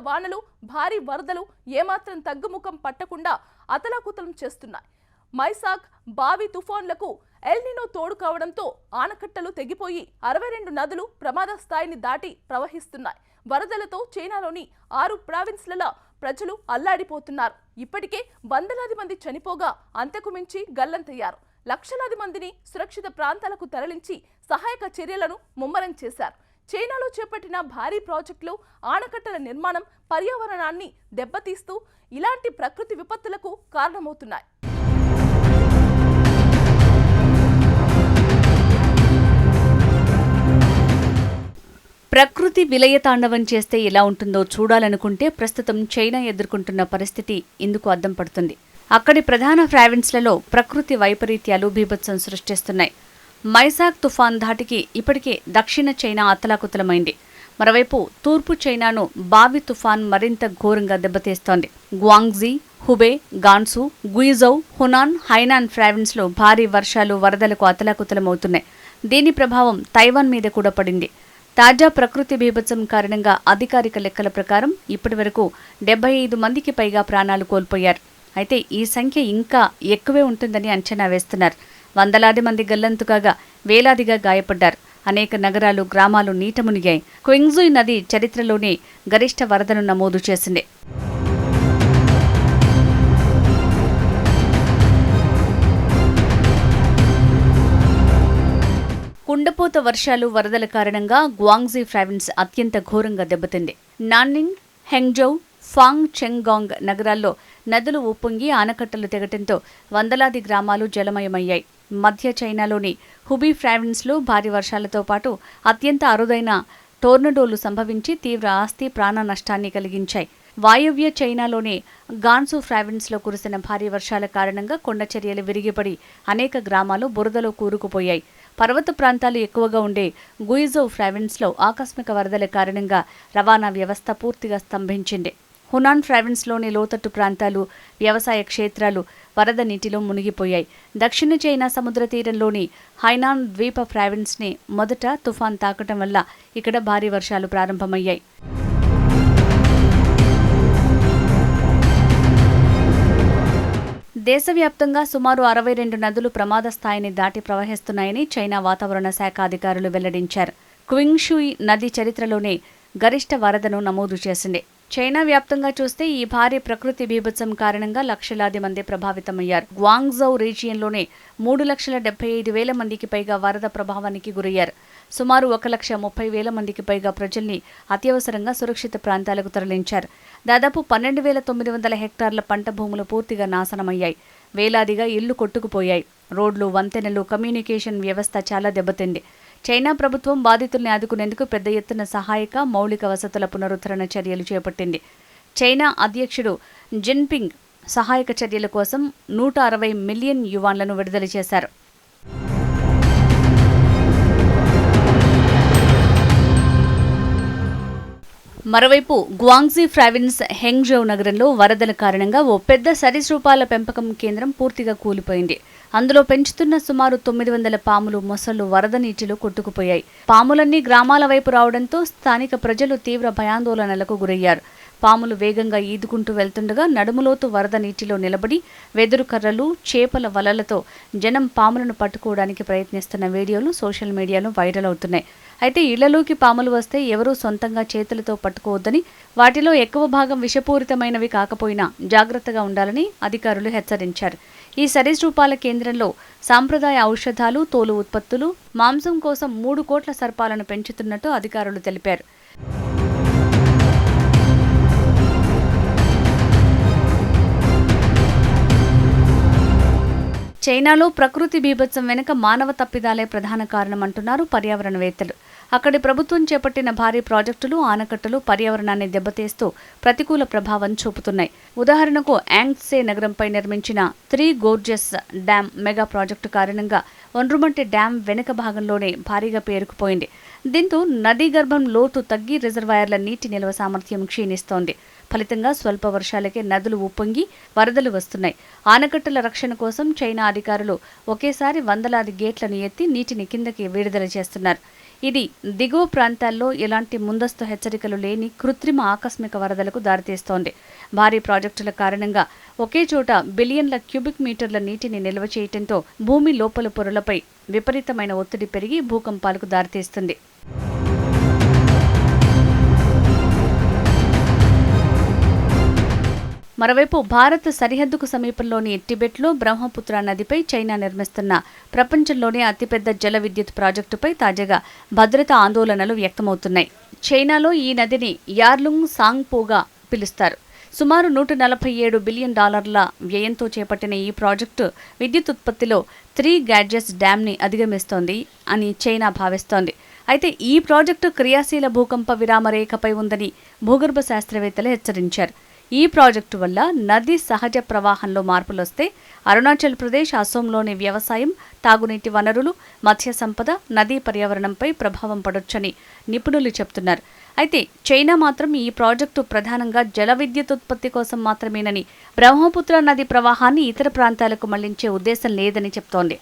వానలు, భారీ వరదలు ఏమాత్రం తగ్గుముఖం పట్టకుండా అతలాకుతలం చేస్తున్నాయి. మైసాక్, బావి తుఫాన్లకు ఎల్నినో తోడు కావడంతో ఆనకట్టలు తెగిపోయి 62 నదులు ప్రమాద స్థాయిని దాటి ప్రవహిస్తున్నాయి. వరదలతో చైనాలోని 6 ప్రావిన్స్ల ప్రజలు అల్లాడిపోతున్నారు. ఇప్పటికే వందలాది మంది చనిపోగా అంతకు మించి గల్లంతయ్యారు. లక్షలాది మందిని సురక్షిత ప్రాంతాలకు తరలించి సహాయక చర్యలను ముమ్మరం చేశారు. చైనాలో చేపట్టిన భారీ ప్రాజెక్టులు, ఆనకట్టల నిర్మాణం పర్యావరణాన్ని దెబ్బతీస్తూ ఇలాంటి ప్రకృతి విపత్తులకు కారణమవుతున్నాయి. ప్రకృతి విలయతాండవం చేస్తే ఎలా ఉంటుందో చూడాలనుకుంటే ప్రస్తుతం చైనా ఎదుర్కొంటున్న పరిస్థితి ఇందుకు అద్దం పడుతుంది. అక్కడి ప్రధాన ప్రావిన్స్లలో ప్రకృతి వైపరీత్యాలు బీభత్సం సృష్టిస్తున్నాయి. మైసాక్ తుఫాన్ ధాటికి ఇప్పటికే దక్షిణ చైనా అతలాకుతలమైంది. మరోవైపు తూర్పు చైనాను బావి తుఫాన్ మరింత ఘోరంగా దెబ్బతీస్తోంది. Guangxi, Hubei, Gansu, Guizhou, Hunan, Hainan ప్రావిన్స్లో భారీ వర్షాలు, వరదలకు అతలాకుతలమవుతున్నాయి. దీని ప్రభావం తైవాన్ మీద కూడా పడింది. తాజా ప్రకృతి బీభత్సం కారణంగా అధికారిక లెక్కల ప్రకారం ఇప్పటివరకు 75 మందికి పైగా ప్రాణాలు కోల్పోయారు. అయితే ఈ సంఖ్య ఇంకా ఎక్కువే ఉంటుందని అంచనా వేస్తున్నారు. వందలాది మంది గల్లంతు కాగా వేలాదిగా గాయపడ్డారు. అనేక నగరాలు, గ్రామాలు నీట మునిగాయి. క్వింగ్జుయ్ నది చరిత్రలోనే గరిష్ట వరదను నమోదు చేసింది. కుండపోత వర్షాలు, వరదల కారణంగా గ్వాంగ్జీ ప్రావిన్స్ అత్యంత ఘోరంగా దెబ్బతింది. నాన్నింగ్, హెంగ్జౌ, ఫాంగ్ చెంగాంగ్ నగరాల్లో నదులు ఉప్పొంగి ఆనకట్టలు తెగటంతో వందలాది గ్రామాలు జలమయమయ్యాయి. మధ్య చైనాలోని హుబీ ప్రావిన్స్లో భారీ వర్షాలతో పాటు అత్యంత అరుదైన టోర్నడోలు సంభవించి తీవ్ర ఆస్తి, ప్రాణ నష్టాన్ని కలిగించాయి. వాయవ్య చైనాలోని గాన్సు ప్రావిన్స్లో కురిసిన భారీ వర్షాల కారణంగా కొండచర్యలు విరిగిపడి అనేక గ్రామాలు బురదలో కూరుకుపోయాయి. పర్వత ప్రాంతాలు ఎక్కువగా ఉండే గుయిజౌ ప్రావిన్స్లో ఆకస్మిక వరదల కారణంగా రవాణా వ్యవస్థ పూర్తిగా స్తంభించింది. హునాన్ ప్రావిన్స్లోని లోతట్టు ప్రాంతాలు, వ్యవసాయ క్షేత్రాలు వరద నీటిలో మునిగిపోయాయి. దక్షిణ చైనా సముద్ర తీరంలోని హైనాన్ ద్వీప ప్రావిన్స్ని మొదట తుఫాన్ తాకటం వల్ల ఇక్కడ భారీ వర్షాలు ప్రారంభమయ్యాయి. దేశవ్యాప్తంగా సుమారు 62 నదులు ప్రమాద స్థాయిని దాటి ప్రవహిస్తున్నాయని చైనా వాతావరణ శాఖ అధికారులు వెల్లడించారు. క్వింగ్షుయ్ నది చరిత్రలోనే గరిష్ట వరదను నమోదు చేసింది. చైనా వ్యాప్తంగా చూస్తే ఈ భారీ ప్రకృతి బీభత్సం కారణంగా లక్షలాది మంది ప్రభావితమయ్యారు. గ్వాంగ్జౌ రీజియన్లోనే 3,75,000 మందికి పైగా వరద ప్రభావానికి గురయ్యారు. సుమారు 1,30,000 మందికి పైగా ప్రజల్ని అత్యవసరంగా సురక్షిత ప్రాంతాలకు తరలించారు. దాదాపు 12,900 హెక్టార్ల పంట భూములు పూర్తిగా నాశనమయ్యాయి. వేలాదిగా ఇళ్లు కొట్టుకుపోయాయి. రోడ్లు, వంతెనలు, కమ్యూనికేషన్ వ్యవస్థ చాలా దెబ్బతింది. చైనా ప్రభుత్వం బాధితుల్ని ఆదుకునేందుకు పెద్ద ఎత్తున సహాయక, మౌలిక వసతుల పునరుద్ధరణ చర్యలు చేపట్టింది. చైనా అధ్యక్షుడు జిన్పింగ్ సహాయక చర్యల కోసం 160 మిలియన్ యువాన్లను విడుదల చేశారు. మరోవైపు గ్వాంగ్జీ ప్రావిన్స్ హెంగ్జౌ నగరంలో వరదల కారణంగా ఓ పెద్ద సరీసృపాల పెంపకం కేంద్రం పూర్తిగా కూలిపోయింది. అందులో పెంచుతున్న సుమారు 900 పాములు, మొసళ్లు వరద నీటిలో కొట్టుకుపోయాయి. పాములన్నీ గ్రామాల వైపు రావడంతో స్థానిక ప్రజలు తీవ్ర భయాందోళనలకు గురయ్యారు. పాములు వేగంగా ఈదుకుంటూ వెళ్తుండగా నడుములోతు వరద నీటిలో నిలబడి వెదురు కర్రలు, చేపల వలలతో జనం పాములను పట్టుకోవడానికి ప్రయత్నిస్తున్న వీడియోలు సోషల్ మీడియాలో వైరల్ అవుతున్నాయి. అయితే ఇళ్లలోకి పాములు వస్తే ఎవరూ సొంతంగా చేతులతో పట్టుకోవద్దని, వాటిలో ఎక్కువ భాగం విషపూరితమైనవి కాకపోయినా జాగ్రత్తగా ఉండాలని అధికారులు హెచ్చరించారు. ఈ సరీసృపాల కేంద్రంలో సాంప్రదాయ ఔషధాలు, తోలు ఉత్పత్తులు, మాంసం కోసం 3 కోట్ల సర్పాలను పెంచుతున్నట్టు అధికారులు తెలిపారు. చైనాలో ప్రకృతి బీభత్సం వెనుక మానవ తప్పిదాలే ప్రధాన కారణమంటున్నారు పర్యావరణవేత్తలు. అక్కడి ప్రభుత్వం చేపట్టిన భారీ ప్రాజెక్టులు, ఆనకట్టలు పర్యావరణాన్ని దెబ్బతీస్తూ ప్రతికూల ప్రభావం చూపుతున్నాయి. ఉదాహరణకు యాంగ్సే నగరంపై నిర్మించిన 3 గోర్జెస్ డ్యాం మెగా ప్రాజెక్టు కారణంగా ఒండ్రుమట్టి డ్యాం వెనుక భాగంలోనే భారీగా పేరుకుపోయింది. దీంతో నదీ గర్భం లోతు తగ్గి రిజర్వాయర్ల నీటి నిల్వ సామర్థ్యం క్షీణిస్తోంది. ఫలితంగా స్వల్ప వర్షాలకే నదులు ఉప్పొంగి వరదలు వస్తున్నాయి. ఆనకట్టల రక్షణ కోసం చైనా అధికారులు ఒకేసారి వందలాది గేట్లను ఎత్తి నీటిని కిందకి విడుదల చేస్తున్నారు. ఇది దిగువ ప్రాంతాల్లో ఎలాంటి ముందస్తు హెచ్చరికలు లేని కృత్రిమ ఆకస్మిక వరదలకు దారితీస్తోంది. భారీ ప్రాజెక్టుల కారణంగా ఒకే చోట బిలియన్ల క్యూబిక్ మీటర్ల నీటిని నిల్వ చేయడంతో భూమి లోపల పొరలపై విపరీతమైన ఒత్తిడి పెరిగి భూకంపాలకు దారితీస్తుంది. మరోవైపు భారత్ సరిహద్దుకు సమీపంలోని టిబెట్లో బ్రహ్మపుత్ర నదిపై చైనా నిర్మిస్తున్న ప్రపంచంలోనే అతిపెద్ద జల విద్యుత్ ప్రాజెక్టుపై తాజాగా భద్రతా ఆందోళనలు వ్యక్తమవుతున్నాయి. చైనాలో ఈ నదిని యార్లుంగ్ సాంగ్పోగా పిలుస్తారు. సుమారు $147 బిలియన్ వ్యయంతో చేపట్టిన ఈ ప్రాజెక్టు విద్యుత్ ఉత్పత్తిలో 3 గ్యాడ్జెస్ డ్యామ్ని అధిగమిస్తోంది అని చైనా భావిస్తోంది. అయితే ఈ ప్రాజెక్టు క్రియాశీల భూకంప విరామ రేఖపై ఉందని భూగర్భ శాస్త్రవేత్తలు హెచ్చరించారు. ఈ ప్రాజెక్టు వల్ల నది సహజ ప్రవాహంలో మార్పులొస్తే అరుణాచల్ ప్రదేశ్, అసోంలోని వ్యవసాయం, తాగునీటి వనరులు, మత్స్య సంపద, నదీ పర్యావరణంపై ప్రభావం పడొచ్చని నిపుణులు చెబుతున్నారు. అయితే చైనా మాత్రం ఈ ప్రాజెక్టు ప్రధానంగా జల విద్యుత్ ఉత్పత్తి కోసం మాత్రమేనని, బ్రహ్మపుత్ర నది ప్రవాహాన్ని ఇతర ప్రాంతాలకు మళ్లించే ఉద్దేశం లేదని చెప్తోంది.